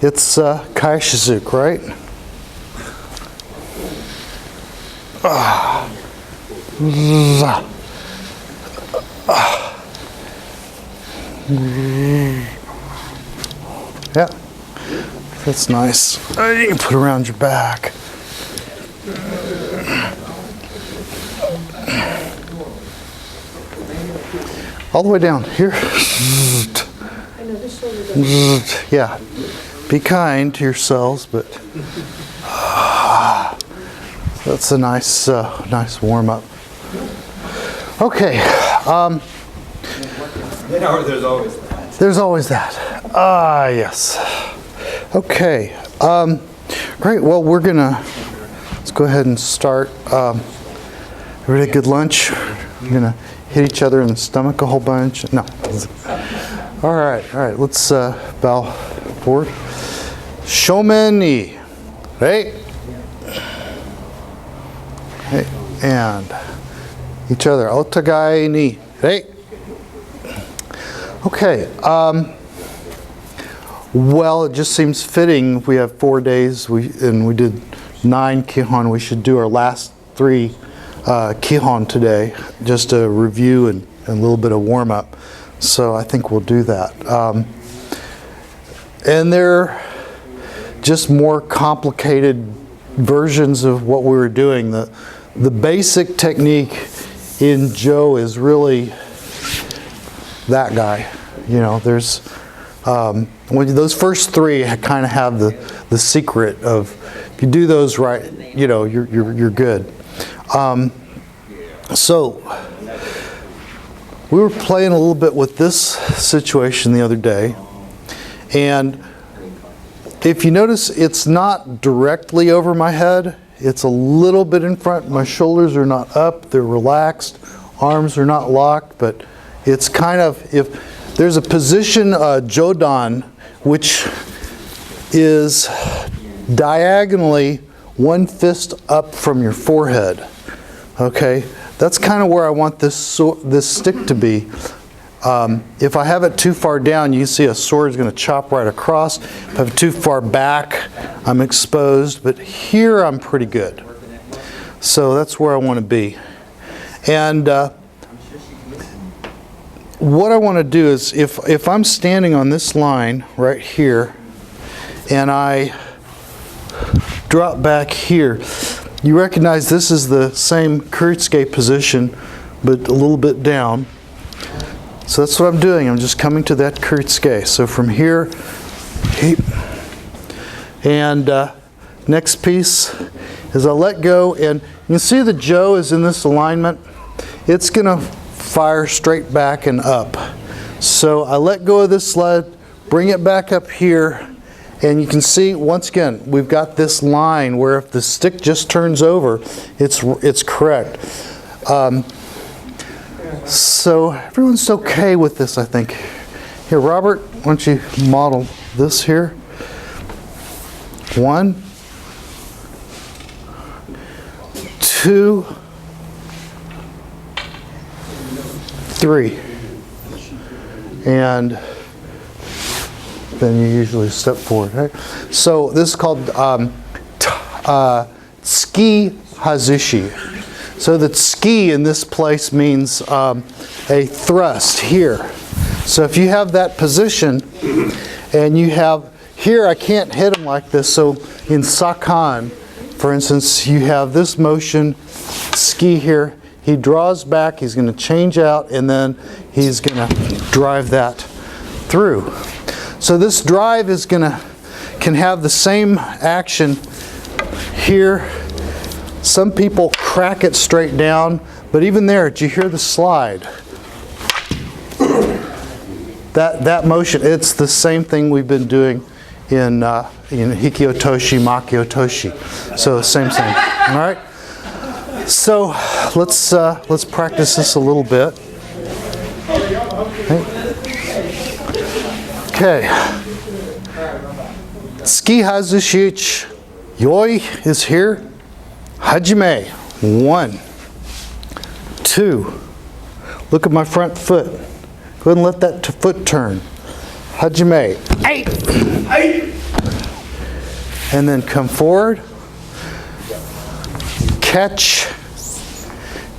It's Kaishizuke, right? Yeah, that's nice. You can put it around your back. All the way down here. Yeah, be kind to yourselves, but that's a nice, nice warm up. Okay. There's always that. There's always that. Yes. Okay. Great. Well, let's go ahead and start. Everybody had a good lunch? We're gonna hit each other in the stomach a whole bunch. No. All right. Let's bow forward. Shomen ni. Hey. Hey. And each other. Otagai ni. Hey. Okay. Well, it just seems fitting. We have 4 days. We did 9 Kihon. We should do our last 3 Kihon today, just a review and a little bit of warm up. So I think we'll do that. And they're just more complicated versions of what we were doing. The basic technique in Jo is really that guy. You know, there's when those first 3 kind of have the secret of, if you do those right, you know, you're good. So we were playing a little bit with this situation the other day, and if you notice, it's not directly over my head. It's a little bit in front. My shoulders are not up. They're relaxed. Arms are not locked, but it's kind of, if there's a position, Jodan, which is diagonally 1 fist up from your forehead. Okay, that's kind of where I want this stick to be. If I have it too far down, you see a sword is going to chop right across. If I have it too far back, I'm exposed. But here I'm pretty good. So that's where I want to be. And what I want to do is, if I'm standing on this line right here, and I drop back here, you recognize this is the same Kuritsuke position, but a little bit down. So that's what I'm doing. I'm just coming to that Kuritsuke. So from here, and next piece is I let go, and you can see the Jo is in this alignment. It's going to fire straight back and up. So I let go of this sled, bring it back up here, and you can see, once again, we've got this line where if the stick just turns over, it's correct. So everyone's okay with this, I think. Here, Robert, why don't you model this here? 1, 2, 3. And then you usually step forward, right? So this is called Tsuki Hazushi. So the tsuki in this place means a thrust here. So if you have that position, and you have, here I can't hit him like this, so in Sakan, for instance, you have this motion, tsuki here, he draws back, he's going to change out, and then he's going to drive that through. So this drive can have the same action here. Some people crack it straight down, but even there, did you hear the slide? That motion, it's the same thing we've been doing in Hikiotoshi, Makiotoshi. So same thing. All right. So let's practice this a little bit. Okay. Tsuki Hazushi Yoi is here. Hajime. 1, 2. Look at my front foot. Go ahead and let that foot turn. Hajime. 8. and then come forward, catch,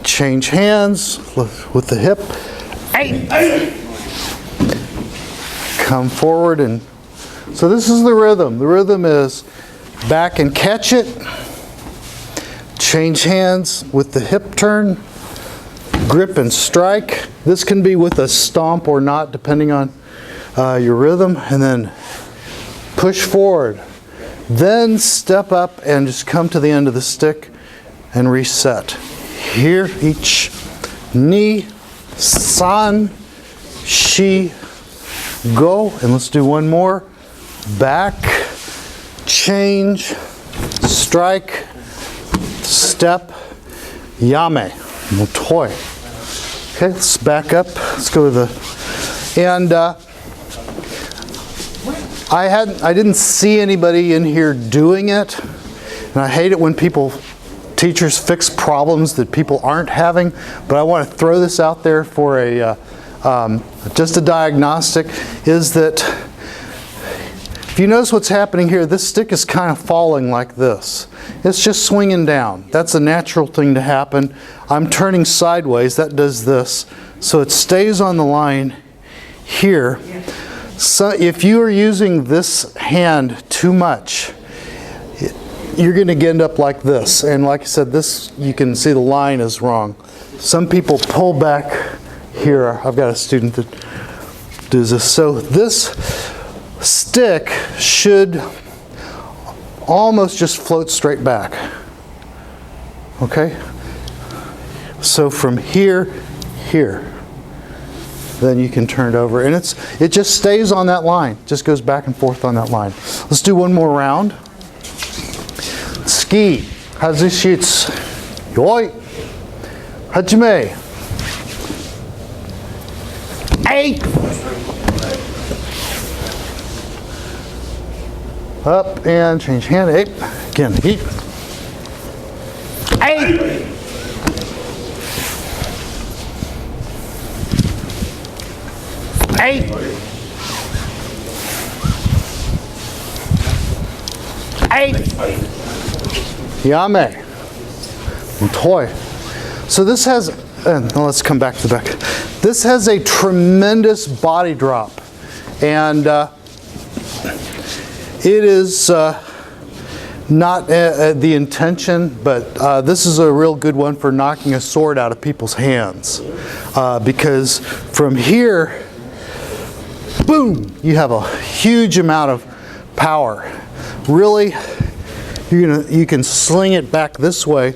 change hands with the hip, come forward, and so this is the rhythm. The rhythm is back and catch it, change hands with the hip turn, grip and strike. This can be with a stomp or not, depending on your rhythm, and then push forward. Then step up and just come to the end of the stick and reset. Here, each ni, san, shi, go. And let's do one more. Back, change, strike, step, yame, motoi. Okay, let's back up. Let's go to the, and I didn't see anybody in here doing it, and I hate it when teachers fix problems that people aren't having, but I want to throw this out there for just a diagnostic, is that if you notice what's happening here, this stick is kind of falling like this. It's just swinging down. That's a natural thing to happen. I'm turning sideways, that does this. So it stays on the line here. So if you are using this hand too much, you're going to end up like this. And like I said, this, you can see the line is wrong. Some people pull back here. I've got a student that does this. So this stick should almost just float straight back. Okay? So from here, here. Then you can turn it over. And it just stays on that line. Just goes back and forth on that line. Let's do one more round. Tsuki Hazushi. Yoi. Hajime. 8. Up and change hand. 8. Again. 8. 8. 8. 8. Yame. Toy. So this has, now let's come back to the back. This has a tremendous body drop. And it is not the intention, but this is a real good one for knocking a sword out of people's hands. Because from here, boom, you have a huge amount of power. Really, you can sling it back this way.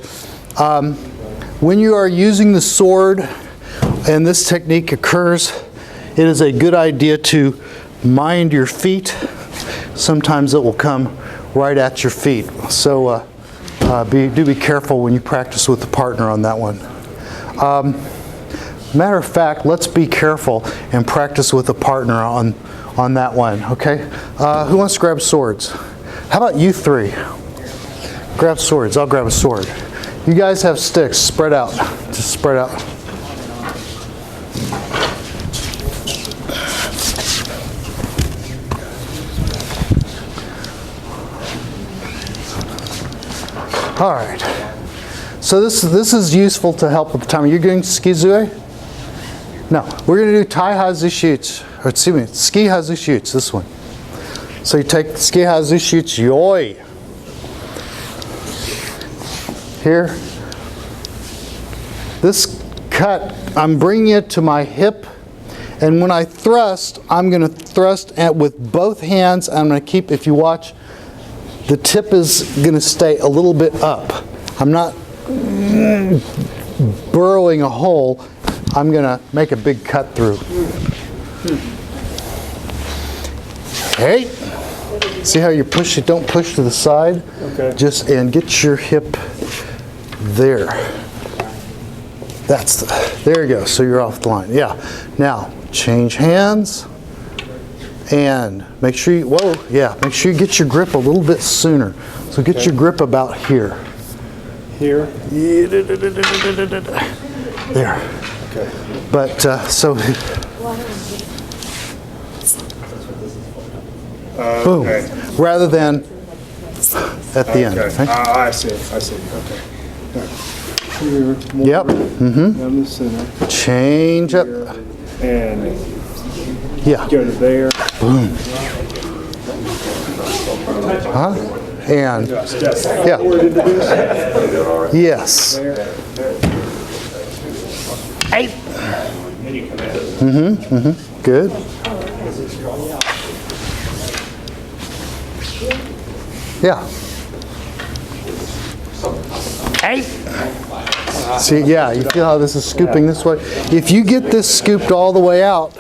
When you are using the sword and this technique occurs, it is a good idea to mind your feet. Sometimes it will come right at your feet. So do be careful when you practice with the partner on that one. Matter of fact, let's be careful and practice with a partner on that one, okay? Who wants to grab swords? How about you three? Grab swords. I'll grab a sword. You guys have sticks. Spread out. Just spread out. All right. So this is useful to help with the timing. You're doing Skizue? No, we're going to do Taihazushi, or excuse me, Tsuki Hazushi, this one. So you take Tsuki Hazushi, yoi. Here. This cut, I'm bringing it to my hip, and when I thrust, I'm going to thrust with both hands. I'm going to keep, if you watch, the tip is going to stay a little bit up. I'm not burrowing a hole. I'm going to make a big cut through. Okay. See how you push it? Don't push to the side. Okay. Just and get your hip there. There you go. So you're off the line. Yeah. Now change hands and make sure you. Make sure you get your grip a little bit sooner. So get your grip about here. Here. There. Okay. But boom. Okay. Rather than at the end. Okay. Okay? I see. Okay. Here, more Yep. down the center. Change up. And Yeah. go to there. And yeah. Yes. 8. Good. Yeah. 8. See, yeah, you feel how this is scooping this way? If you get this scooped all the way out,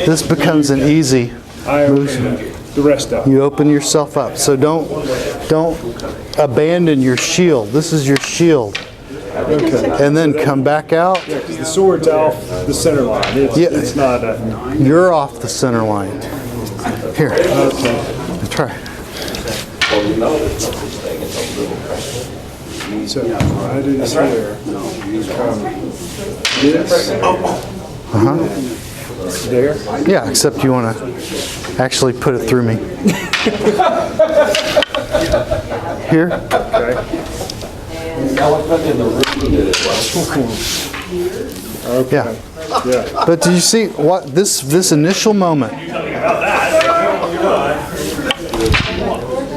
this becomes an easy I open the rest up. You open yourself up. So don't abandon your shield. This is your shield. Okay. And then come back out. Because the sword's off the center line. It's not a... You're off the center line. Here. Okay. Try. So I do this here. This. There. Yeah, except you want to actually put it through me. Here. Okay. Okay. Yeah. Yeah. But do you see what this initial moment?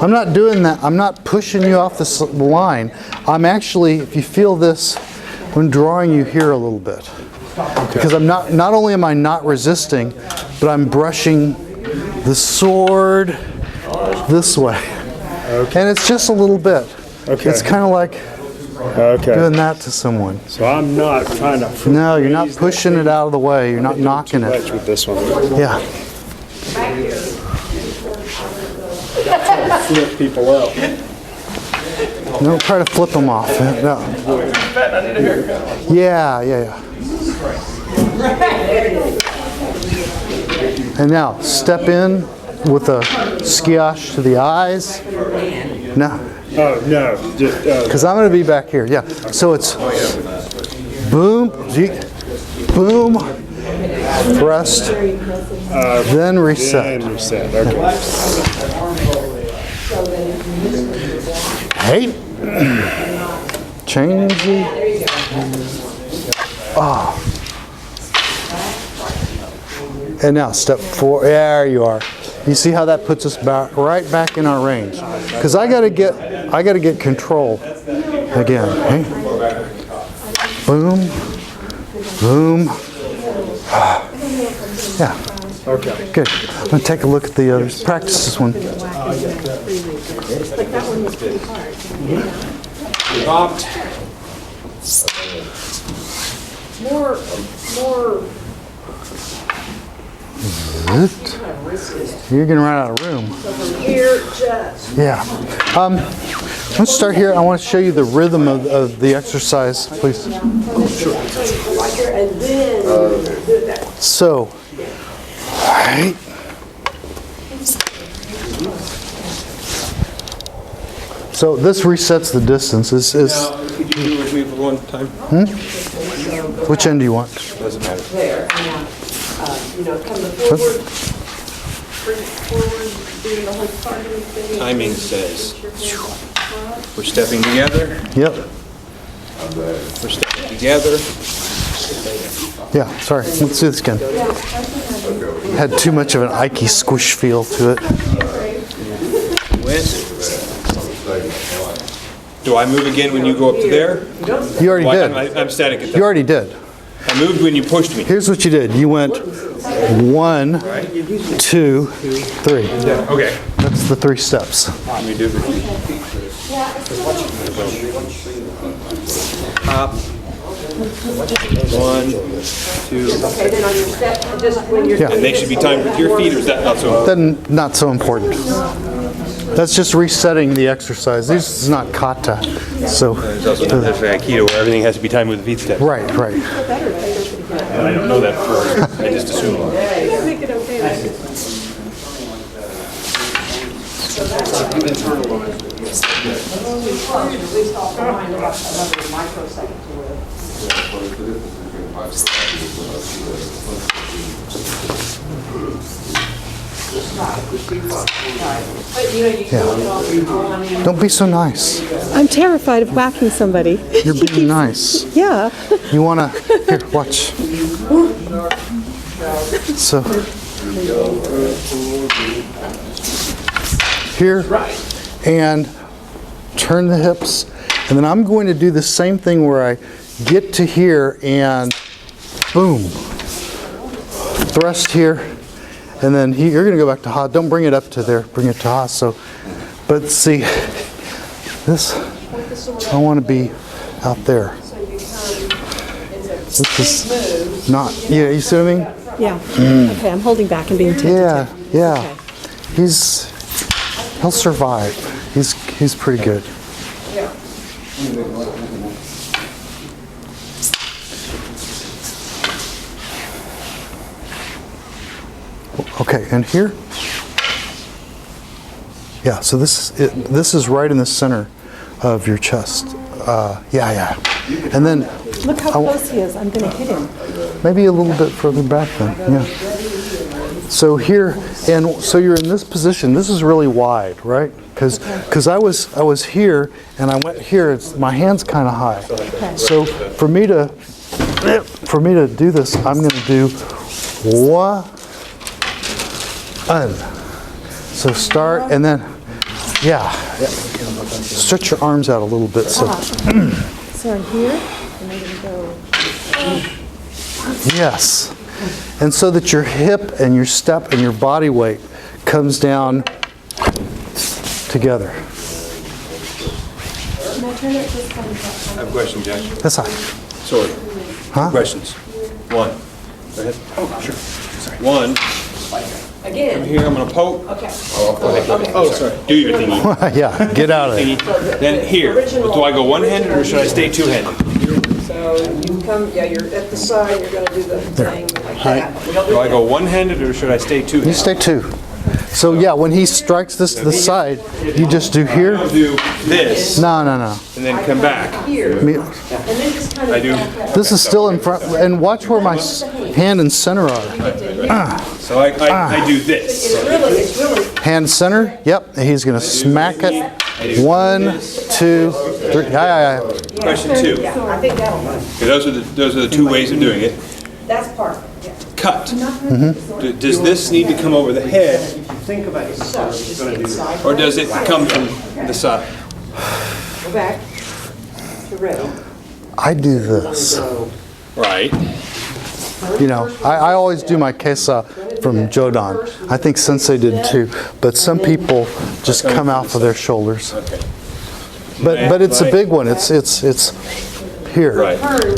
I'm not doing that. I'm not pushing you off the line. I'm actually, if you feel this, I'm drawing you here a little bit. Because I'm not only am I not resisting, but I'm brushing the sword this way. Okay. And it's just a little bit. Okay. It's kind of like doing that to someone. So I'm not trying to... No, you're not pushing it out of the way. You're not knocking it. Much with this one. Yeah. Flip people up. Don't try to flip them off. No. Yeah. And now, step in with a skiash to the eyes. No. Oh, no. Just, Because I'm going to be back here. Yeah. So it's boom, boom, thrust, then reset. and reset. Okay. Hey. Change the. Oh. And now step 4. There you are. You see how that puts us back, right back in our range? Because I got to get control again. Okay? Boom, boom. Yeah. Okay. Good. I'm gonna take a look at the others. Practice this one. Dropped. More. You're gonna run out of room. Here, just. Yeah. Let's start here. I want to show you the rhythm of the exercise, please. Right here, and then do that. So, right. So this resets the distance. Could you do it with me for one time? Which end do you want? Doesn't matter. There, and come the forward, bring it forward, do the whole targeting thing. Timing says we're stepping together. Yep. We're stepping together. Yeah. Sorry. Let's do this again. Had too much of an Ike squish feel to it. Went. Do I move again when you go up to there? You already did. I'm static at You that. already did. I moved when you pushed me. Here's what you did. You went 1, 2, 3. Yeah. Okay. That's the 3 steps. Let me do it. Hop. 1, 2. Okay, then on your step, just when you're. Yeah. And they should be timed with your feet, or is that not so? Then not so important. That's just resetting the exercise. This is not kata. So, There's also that's Aikido, where everything has to be timed with the feet step. right. And I don't know that first. I just assume. Make it okay. But you know, you can look it off your phone. Don't be so nice. I'm terrified of whacking somebody. You're being nice. Yeah. You want to, here, watch. So, here, and turn the hips. And then I'm going to do the same thing where I get to here and boom. Thrust here. And then you're going to go back to Ha. Don't bring it up to there. Bring it to Ha. So, but see, this, I want to be out there. This is not, yeah, you see what I mean? Yeah. Okay, I'm holding back and being tentative. Yeah, yeah. Okay. He'll survive. He's pretty good. Okay, and here? Yeah, so this is right in the center of your chest. Yeah. And then Look how close he is. I'm going to hit him. maybe a little bit further back then. Yeah. So here, and so you're in this position. This is really wide, right? Because I was here and I went here. My hand's kind of high. So for me to do this, I'm going to do one. So start and then yeah. Stretch your arms out a little bit. So So I'm here, and I'm going to go. yes. And so that your hip and your step and your body weight comes down together. Can I turn it this way? I have a question, Jack. That's high. Sorry. Huh? Questions. One. Go ahead. Oh, sure. Sorry. One. Again. Here, I'm going to poke. Okay. Oh, sorry. Do your thingy. Yeah, get out of there. Thingy. Then here. Do I go one-handed or should I stay two-handed? So you come, yeah, you're at the side, you're gonna do the thing like that. Do I go one-handed or should I stay You two-handed? stay two. So yeah, when he strikes this to the side, you just do here. I'll do this No. and then come back. Here, Me- and then just kind of. I do. This is still in front, and watch where my hand and center are. So I do this. It's really, Hand center. Yep. He's gonna smack it. 1, 2, 3. Yeah. Question two. yeah, I think that'll work. Okay, those are the two ways of doing it. That's part, yeah. Cut. Does this need to come over the head So just get side. or does it come from the side? Go back to ready. I do this. Right. You know, I always do my kesa from Jodan. I think Sensei did too. But some people just come out for their shoulders. Okay. But it's a big one. It's here. Right. Turn,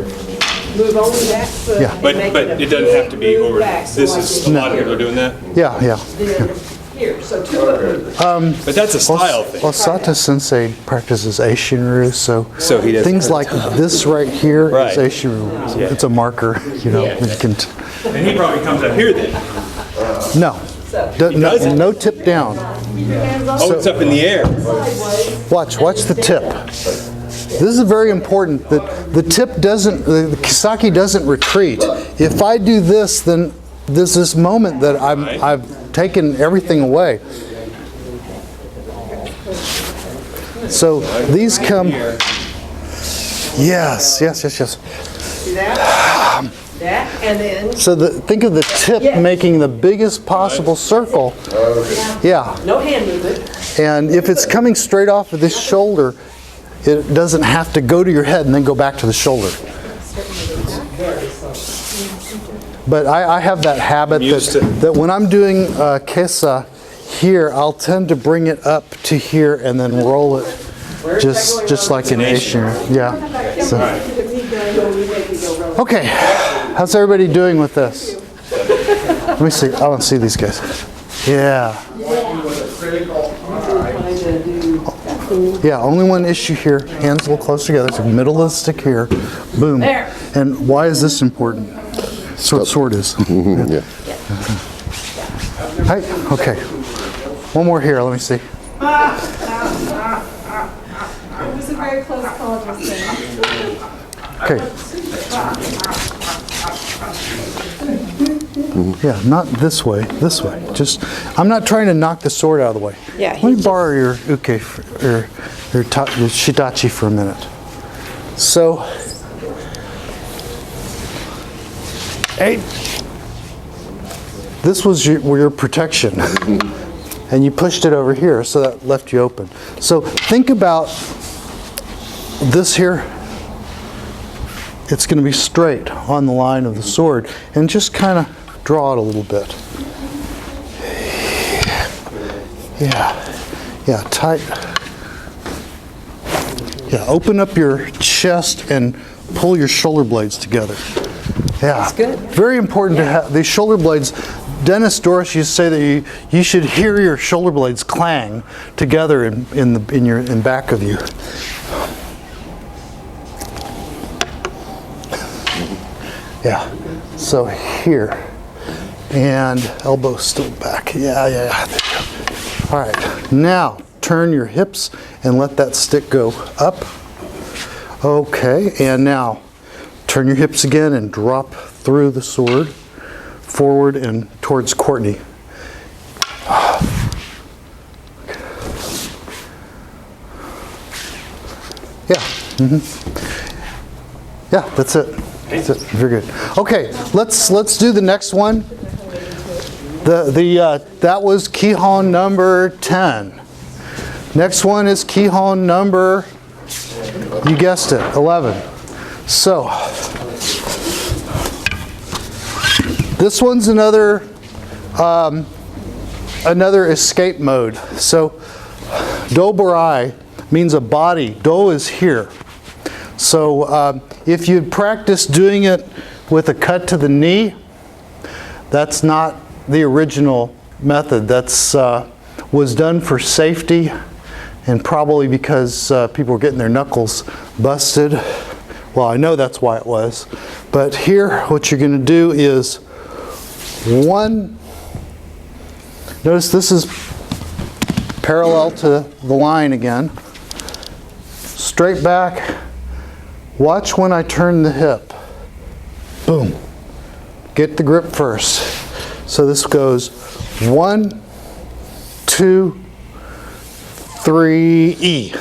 move only that foot. Yeah. and But make but it doesn't have to be over. back, so This like is a lot of people are doing that. Yeah. Then here, so 2 foot movement. But that's a style thing. Osata Sensei practices Eishinryu, so he doesn't things like this right here is Right. Eishinryu. It's a marker, you know. You can And he probably comes up here then. no. No tip down. Oh, it's up in the air. Watch the tip. This is very important that the tip doesn't, the kisaki doesn't retreat. If I do this, then there's this moment that I've taken everything away. So these come, yes. See that? That, and then, So think of the tip making the biggest possible circle. Yeah. no hand movement. And if it's coming straight off of this shoulder, it doesn't have to go to your head and then go back to the shoulder. But I have that habit that when I'm doing kesa here, I'll tend to bring it up to here and then roll it just like an Asian. Yeah. So. Okay. How's everybody doing with this? Let me see. I want to see these guys. Yeah. Yeah, only one issue here. Hands a little close together. So middle of the stick here. Boom. There. And why is this important? That's what sword is. Yeah. Hey, okay. One more here. Let me see. It was a very close call just then. Okay. Yeah, not this way, this way. Just, I'm not trying to knock the sword out of the way. Yeah, Let me borrow your uke, your shidachi for a minute. So, hey, this was your protection. And you pushed it over here, so that left you open. So think about this here. It's going to be straight on the line of the sword, and just kind of draw it a little bit. Yeah, tight. Yeah, open up your chest and pull your shoulder blades together. Yeah, That's good. Very important to have these shoulder blades. Dennis Doris used to say that you should hear your shoulder blades clang together in back of you. Yeah. So here, and elbow still back. Yeah. There you go. All right. Now turn your hips and let that stick go up. Okay. And now turn your hips again and drop through the sword. Forward and towards Courtney. Yeah. Yeah, that's it. That's it. Very good. Okay, let's do the next one. That was Kihon number 10. Next one is Kihon number, you guessed it, 11. So this one's another escape mode. So Dobarai means a body. Do is here. So if you'd practice doing it with a cut to the knee, that's not the original method. That's was done for safety, and probably because people were getting their knuckles busted. Well, I know that's why it was. But here, what you're going to do is one. Notice this is parallel to the line again. Straight back. Watch when I turn the hip. Boom. Get the grip first. So this goes 1, 2, 3, E.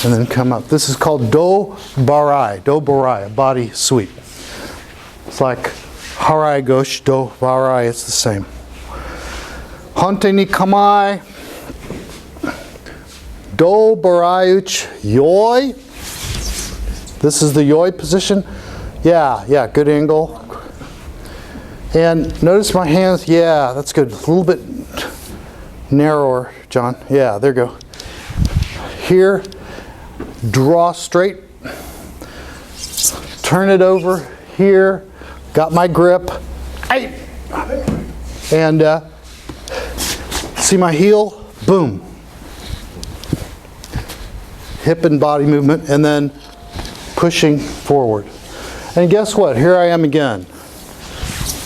And then come up. This is called Dobarai. Dobarai, a body sweep. It's like Harai Gosh, Dobarai, it's the same. Hante ni kamai. Dobaraiuch yoi. This is the yoi position. Yeah, good angle. And notice my hands, yeah, that's good. A little bit narrower, John. Yeah, there you go. Here, draw straight. Turn it over here. Got my grip. And see my heel? Boom. Hip and body movement, and then pushing forward. And guess what? Here I am again.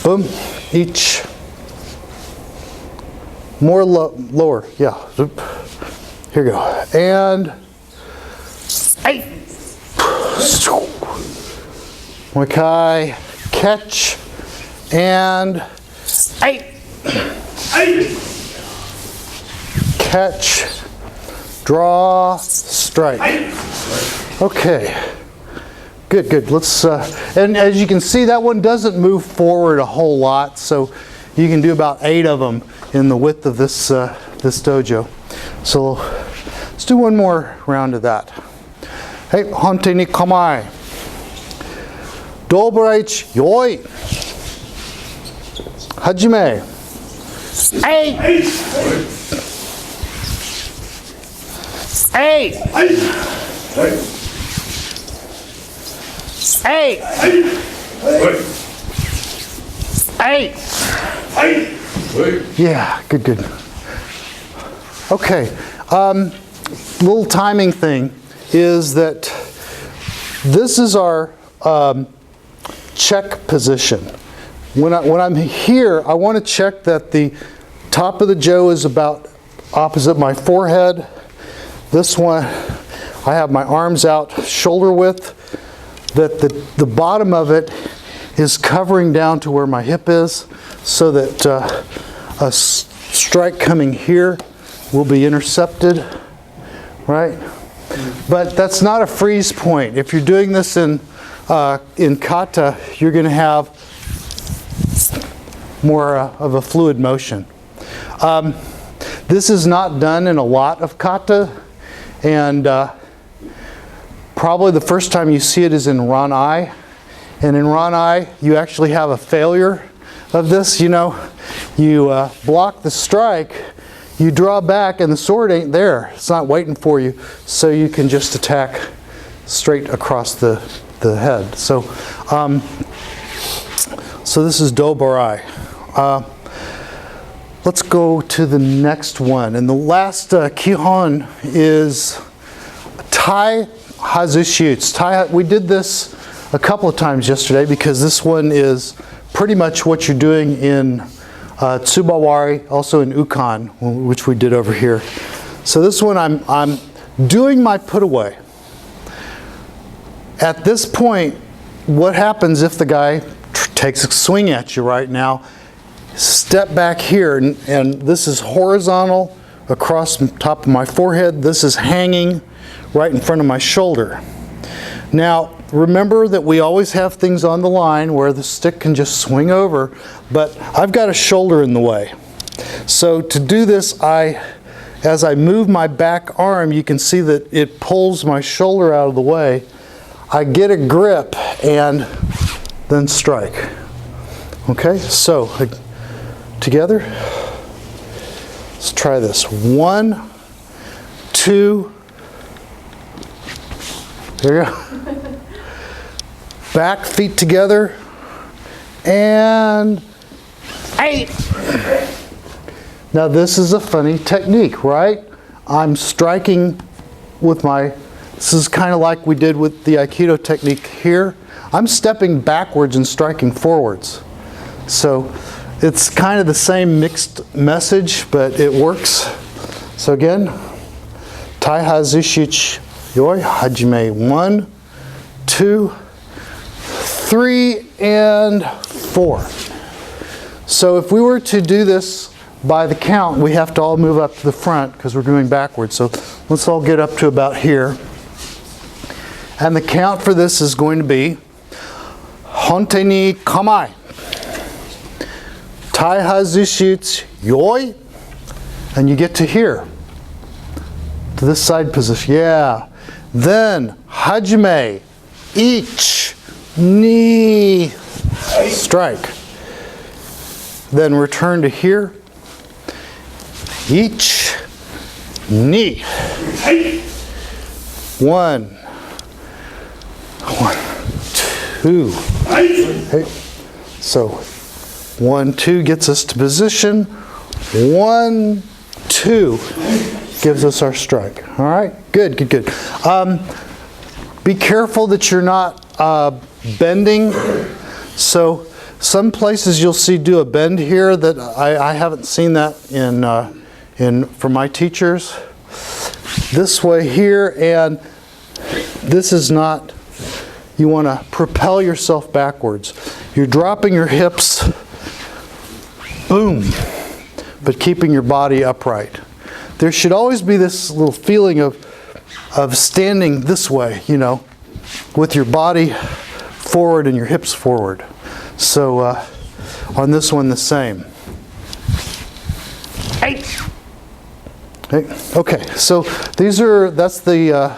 Boom. Each. More lower. Yeah. Here we go. And Wakai. Catch. And catch. Draw. Strike. Okay. Good. Let's, and as you can see, that one doesn't move forward a whole lot, so you can do about 8 of them in the width of this this dojo. So let's do one more round of that. Hey, hante ni kamai. Dobaraichi yoi. Hajime. Hey. Hey. Hey! Hey! Yeah, good. Okay, little timing thing is that this is our check position. When I'm here, I want to check that the top of the jo is about opposite my forehead. This one, I have my arms out shoulder width. That the bottom of it is covering down to where my hip is, so that a strike coming here will be intercepted, right? But that's not a freeze point. If you're doing this in kata, you're going to have more of a fluid motion. This is not done in a lot of kata, and probably the first time you see it is in Ranai. And in Ranai, you actually have a failure of this. You know, you block the strike, you draw back, and the sword ain't there. It's not waiting for you, so you can just attack straight across the head. So, so this is Dobarai. Let's go to the next one. And the last Kihon is Taihazushi. We did this a couple of times yesterday because this one is pretty much what you're doing in Dobarai, also in Ukan, which we did over here. So this one I'm doing my put away. At this point, what happens if the guy takes a swing at you right now? Step back here, and this is horizontal across the top of my forehead. This is hanging right in front of my shoulder. Now, remember that we always have things on the line where the stick can just swing over, but I've got a shoulder in the way. So to do this, as I move my back arm, you can see that it pulls my shoulder out of the way. I get a grip and then strike. Okay, so together, let's try this. 1, 2, there you go. Back, feet together, and 8. Now this is a funny technique, right? I'm striking with this is kind of like we did with the Aikido technique here. I'm stepping backwards and striking forwards. So it's kind of the same mixed message, but it works. So again, Taihazushi yoi, hajime. 1, 2, 3, and 4. So if we were to do this by the count, we have to all move up to the front because we're going backwards. So let's all get up to about here. And the count for this is going to be Honte ni kamai. Taihazushi yoi. And you get to here. To this side position. Yeah. Then hajime. Ich. Ni. Strike. Then return to here. Ich. Ni. 1. 2. Okay. So 1, 2 gets us to position. 1, 2 gives us our strike. All right, good, good, good. Be careful that you're not bending. So some places you'll see do a bend here that I haven't seen that from my teachers. This way here, and this is not. You want to propel yourself backwards. You're dropping your hips, boom, but keeping your body upright. There should always be this little feeling of standing this way, you know, with your body forward and your hips forward. So on this one, the same. 8. Okay, so that's the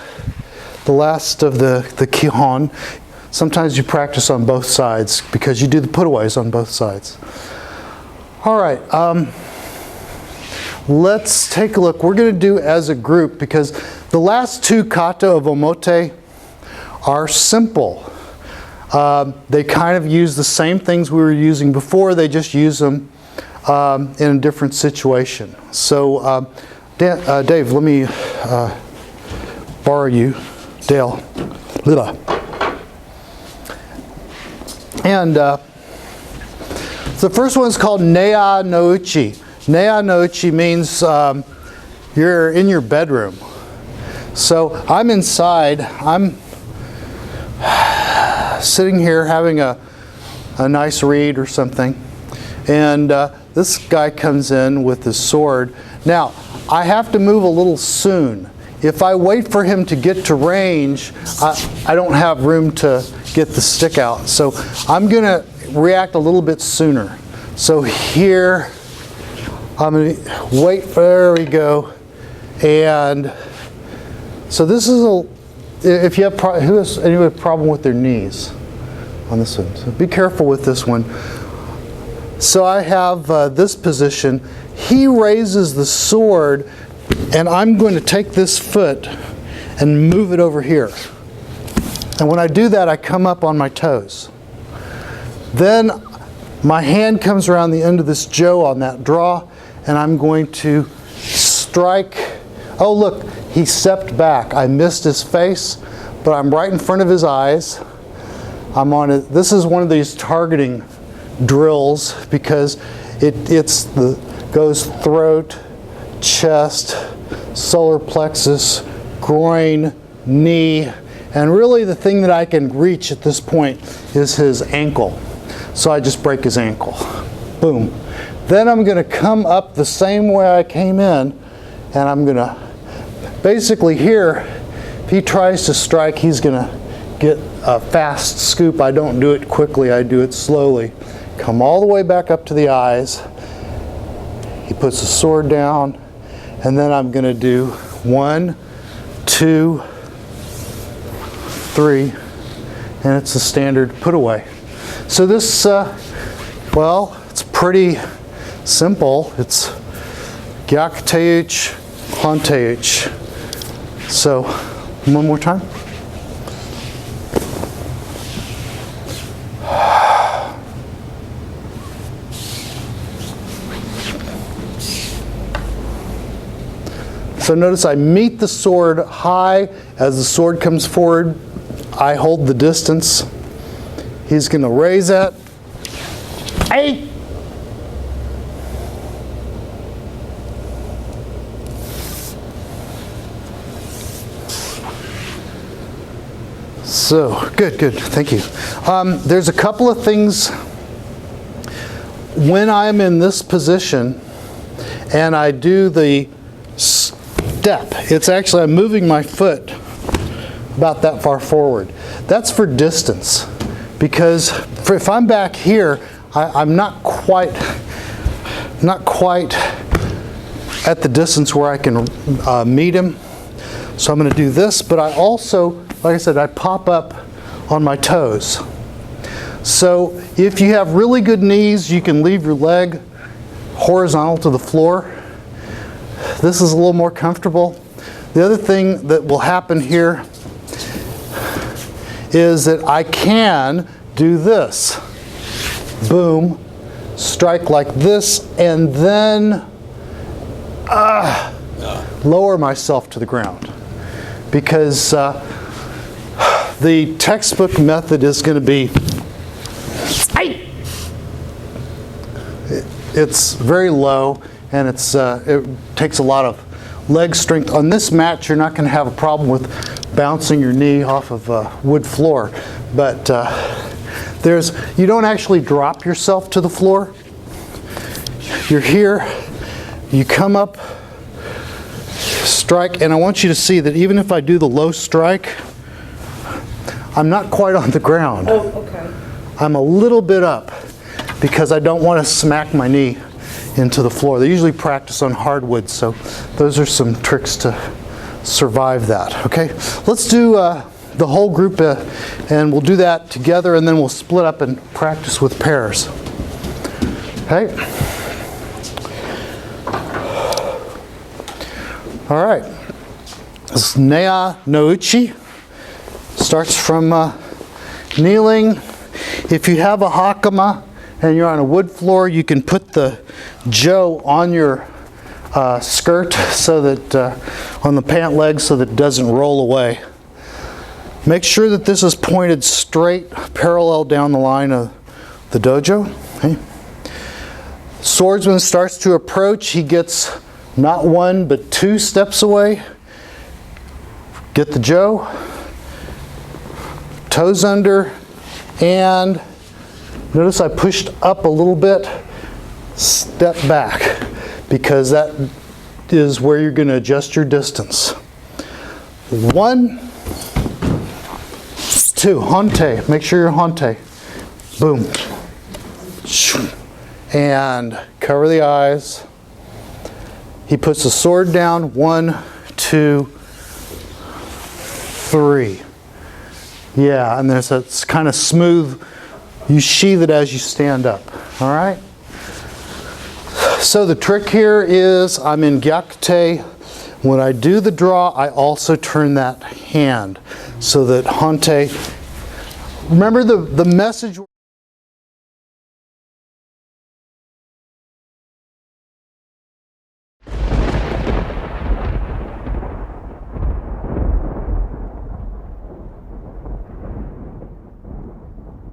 last of the Kihon. Sometimes you practice on both sides because you do the putaways on both sides. All right, let's take a look. We're going to do as a group because the last 2 kata of Omote are simple. They kind of use the same things we were using before, they just use them in a different situation. So Dave, let me borrow you. Dale. Lila. And the first one is called Nainauchi. Nainauchi means you're in your bedroom. So I'm inside. I'm sitting here having a a nice read or something. And this guy comes in with his sword. Now, I have to move a little soon. If I wait for him to get to range, I don't have room to get the stick out. So I'm going to react a little bit sooner. So here, I'm going to wait, there we go. And so this is if you have, who has any problem with their knees on this one? So be careful with this one. So I have this position. He raises the sword, and I'm going to take this foot and move it over here. And when I do that, I come up on my toes. Then my hand comes around the end of this jo on that draw, and I'm going to strike. Oh, look, he stepped back. I missed his face, but I'm right in front of his eyes. I'm on it. This is one of these targeting drills because goes throat, chest, solar plexus, groin, knee, and really the thing that I can reach at this point is his ankle. So I just break his ankle. Boom. Then I'm going to come up the same way I came in, and I'm going to basically here, if he tries to strike, he's going to get a fast scoop. I don't do it quickly, I do it slowly. Come all the way back up to the eyes. He puts the sword down, and then I'm going to do 1, 2, 3, and it's a standard put away. So this, well, it's pretty simple. It's Gyakuteuchi, Hanteuchi. So, one more time. So notice I meet the sword high. As the sword comes forward, I hold the distance. He's going to raise it. Hey! So, good, thank you. There's a couple of things when I'm in this position and I do the step. It's actually, I'm moving my foot about that far forward. That's for distance, because if I'm back here, I'm not quite at the distance where I can meet him. So I'm going to do this, but I also, like I said, I pop up on my toes. So if you have really good knees, you can leave your leg horizontal to the floor. This is a little more comfortable. The other thing that will happen here is that I can do this. Boom, strike like this, and then lower myself to the ground. Because the textbook method is going to be, it's very low, and it takes a lot of leg strength. On this mat, you're not going to have a problem with bouncing your knee off of a wood floor, but you don't actually drop yourself to the floor. You're here, you come up, strike, and I want you to see that even if I do the low strike, I'm not quite on the ground. Oh, okay. I'm a little bit up because I don't want to smack my knee into the floor. They usually practice on hardwood, so those are some tricks to survive that. Okay, let's do the whole group, and we'll do that together, and then we'll split up and practice with pairs. Okay. All right. This is Nainauchi. Starts from kneeling. If you have a hakama and you're on a wood floor, you can put the jo on your skirt so that on the pant leg so that it doesn't roll away. Make sure that this is pointed straight, parallel down the line of the dojo. Okay. Swordsman starts to approach. He gets not 1 but 2 steps away. Get the jo, toes under, and Notice I pushed up a little bit, step back, because that is where you're going to adjust your distance. 1, 2, hante. Make sure you're hante. Boom. And cover the eyes. He puts the sword down. 1, 2, 3. Yeah, and there's it's kind of smooth. You sheath it as you stand up. All right. So the trick here is I'm in gyakute. When I do the draw, I also turn that hand so that hante. Remember the message.